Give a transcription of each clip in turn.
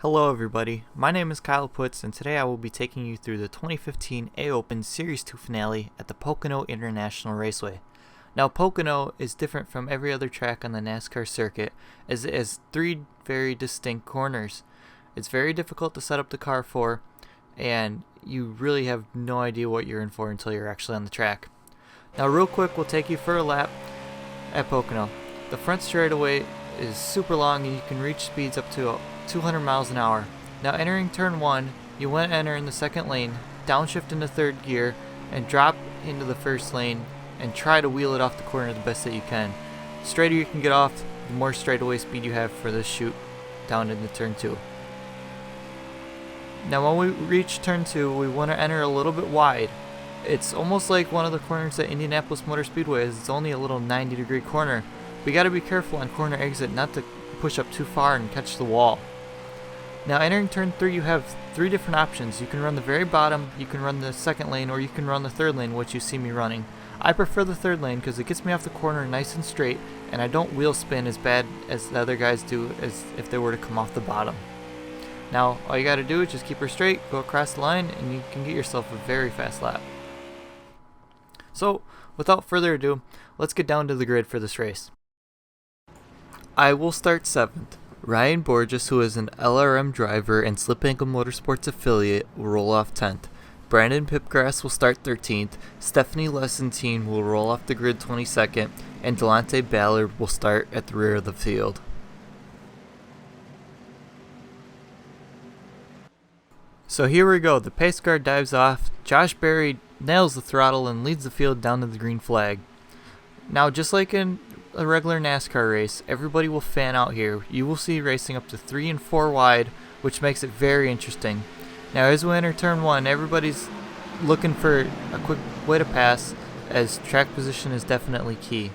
Hello everybody, my name is Kyle Putz and today I will be taking you through the 2015 A-Open Series 2 finale at the Pocono International Raceway. Now Pocono is different from every other track on the NASCAR circuit as it has three very distinct corners. It's very difficult to set up the car for, and you really have no idea what you're in for until you're actually on the track. Now real quick, we'll take you for a lap at Pocono. The front straightaway is super long and you can reach speeds up to 200 miles an hour. Now entering turn 1, you want to enter in the second lane, downshift into third gear, and drop into the first lane and try to wheel it off the corner the best that you can. The straighter you can get off, the more straightaway speed you have for this shoot down into turn 2. Now when we reach turn 2, we want to enter a little bit wide. It's almost like one of the corners at Indianapolis Motor Speedway is. It's only a little 90-degree corner. We got to be careful on corner exit not to push up too far and catch the wall. Now entering turn 3, you have three different options. You can run the very bottom, you can run the second lane, or you can run the third lane, which you see me running. I prefer the third lane because it gets me off the corner nice and straight, and I don't wheel spin as bad as the other guys do as if they were to come off the bottom. Now all you got to do is just keep her straight, go across the line, and you can get yourself a very fast lap. So without further ado, let's get down to the grid for this race. I will start 7th. Ryan Borges, who is an LRM driver and Slip Ankle Motorsports affiliate, will roll off 10th. Brandon Pipgrass will start 13th. Stephanie Lessentine will roll off the grid 22nd. And Delonte Ballard will start at the rear of the field. So here we go. The pace car dives off. Josh Berry nails the throttle and leads the field down to the green flag. Now just like in a regular NASCAR race, everybody will fan out here. You will see racing up to 3 and 4 wide, which makes it very interesting. Now as we enter turn 1, everybody's looking for a quick way to pass, as track position is definitely key.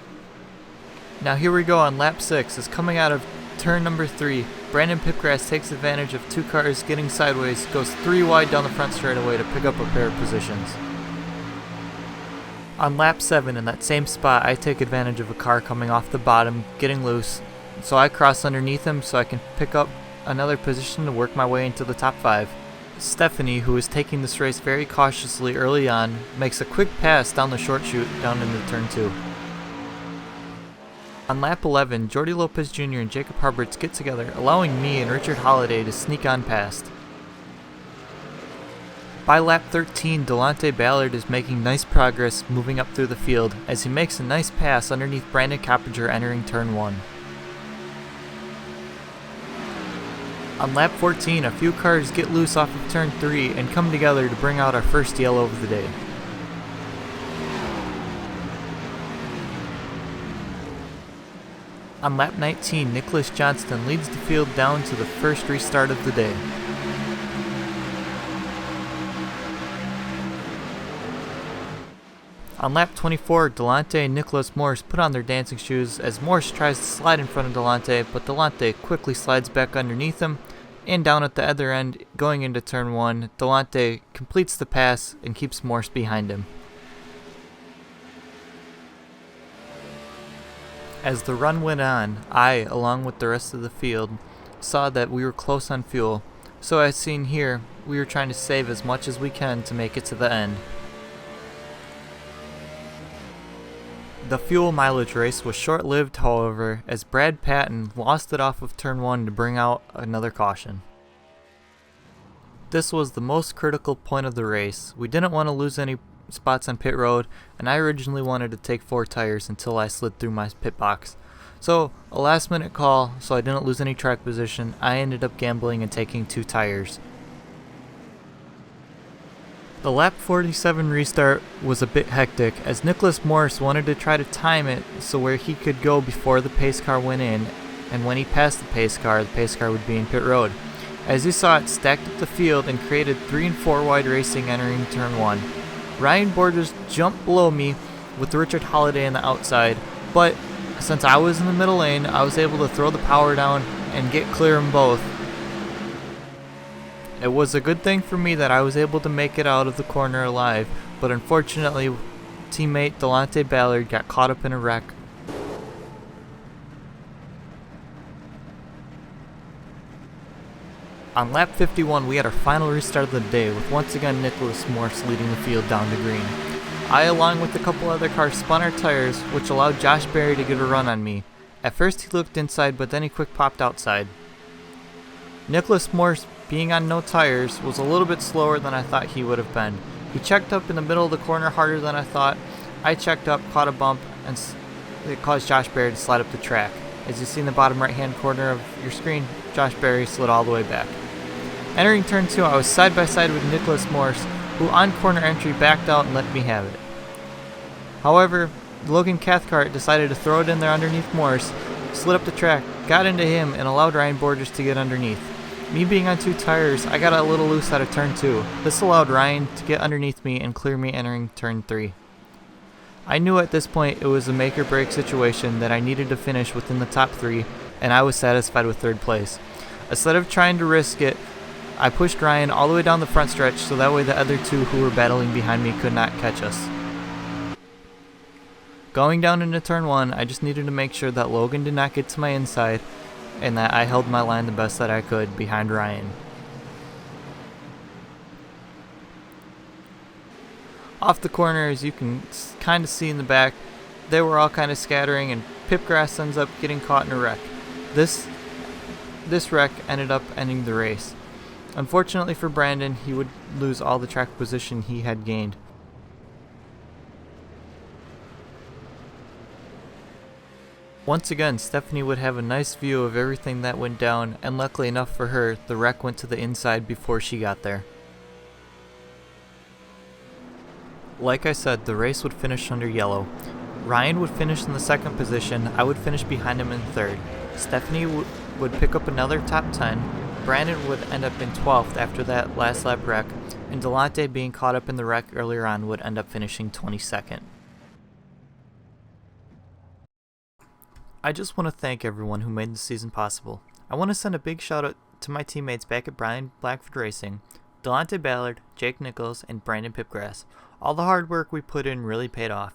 Now here we go on lap 6. As coming out of turn number 3, Brandon Pipgrass takes advantage of two cars getting sideways, goes 3 wide down the front straightaway to pick up a pair of positions. On lap 7, in that same spot, I take advantage of a car coming off the bottom, getting loose, so I cross underneath him so I can pick up another position to work my way into the top 5. Stephanie, who is taking this race very cautiously early on, makes a quick pass down the short chute down into turn 2. On lap 11, Jordy Lopez Jr. and Jacob Harberts get together, allowing me and Richard Holliday to sneak on past. By lap 13, Delonte Ballard is making nice progress moving up through the field as he makes a nice pass underneath Brandon Coppinger entering turn 1. On lap 14, a few cars get loose off of turn 3 and come together to bring out our first yellow of the day. On lap 19, Nicholas Johnston leads the field down to the first restart of the day. On lap 24, Delonte and Nicholas Morris put on their dancing shoes as Morris tries to slide in front of Delonte, but Delonte quickly slides back underneath him, and down at the other end, going into turn 1, Delonte completes the pass and keeps Morris behind him. As the run went on, I, along with the rest of the field, saw that we were close on fuel, so as seen here, we were trying to save as much as we can to make it to the end. The fuel mileage race was short-lived, however, as Brad Patton lost it off of turn 1 to bring out another caution. This was the most critical point of the race. We didn't want to lose any spots on pit road, and I originally wanted to take 4 tires until I slid through my pit box. So, a last minute call, so I didn't lose any track position, I ended up gambling and taking 2 tires. The lap 47 restart was a bit hectic as Nicholas Morris wanted to try to time it so where he could go before the pace car went in, and when he passed the pace car would be in pit road. As you saw, it stacked up the field and created 3 and 4 wide racing entering turn 1. Ryan Borges jumped below me with Richard Holliday on the outside, but since I was in the middle lane, I was able to throw the power down and get clear them both. It was a good thing for me that I was able to make it out of the corner alive, but unfortunately, teammate Delonte Ballard got caught up in a wreck. On lap 51, we had our final restart of the day, with once again Nicholas Morse leading the field down to green. I, along with a couple other cars, spun our tires, which allowed Josh Berry to get a run on me. At first he looked inside, but then he quick popped outside. Nicholas Morse, being on no tires, was a little bit slower than I thought he would have been. He checked up in the middle of the corner harder than I thought. I checked up, caught a bump, and it caused Josh Berry to slide up the track. As you see in the bottom right hand corner of your screen, Josh Berry slid all the way back. Entering turn 2, I was side by side with Nicholas Morse, who on corner entry backed out and let me have it. However, Logan Cathcart decided to throw it in there underneath Morse, slid up the track, got into him, and allowed Ryan Borges to get underneath. Me being on 2 tires, I got a little loose out of turn 2. This allowed Ryan to get underneath me and clear me entering turn 3. I knew at this point it was a make or break situation that I needed to finish within the top 3, and I was satisfied with 3rd place. Instead of trying to risk it, I pushed Ryan all the way down the front stretch so that way the other 2 who were battling behind me could not catch us. Going down into turn 1, I just needed to make sure that Logan did not get to my inside and that I held my line the best that I could behind Ryan. Off the corner, as you can kind of see in the back, they were all kind of scattering, and Pipgrass ends up getting caught in a wreck. This wreck ended up ending the race. Unfortunately for Brandon, he would lose all the track position he had gained. Once again, Stephanie would have a nice view of everything that went down, and luckily enough for her, the wreck went to the inside before she got there. Like I said, the race would finish under yellow. Ryan would finish in the 2nd position, I would finish behind him in 3rd. Stephanie would pick up another top 10, Brandon would end up in 12th after that last lap wreck, and Delonte, being caught up in the wreck earlier on, would end up finishing 22nd. I just want to thank everyone who made this season possible. I want to send a big shout out to my teammates back at Brian Blackford Racing, Delonte Ballard, Jake Nichols, and Brandon Pipgrass. All the hard work we put in really paid off.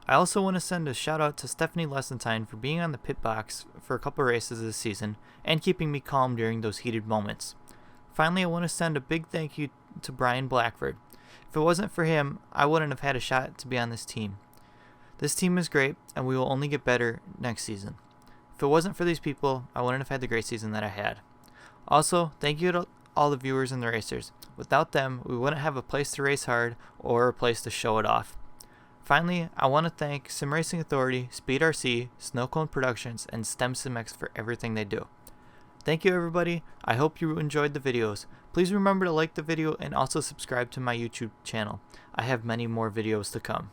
I also want to send a shout out to Stephanie Lessentine for being on the pit box for a couple races this season and keeping me calm during those heated moments. Finally, I want to send a big thank you to Brian Blackford. If it wasn't for him, I wouldn't have had a shot to be on this team. This team is great, and we will only get better next season. If it wasn't for these people, I wouldn't have had the great season that I had. Also, thank you to all the viewers and the racers. Without them, we wouldn't have a place to race hard or a place to show it off. Finally, I want to thank Sim Racing Authority, Speed RC, Snowcone Productions, and STEM SimX for everything they do. Thank you everybody, I hope you enjoyed the videos. Please remember to like the video and also subscribe to my YouTube channel. I have many more videos to come.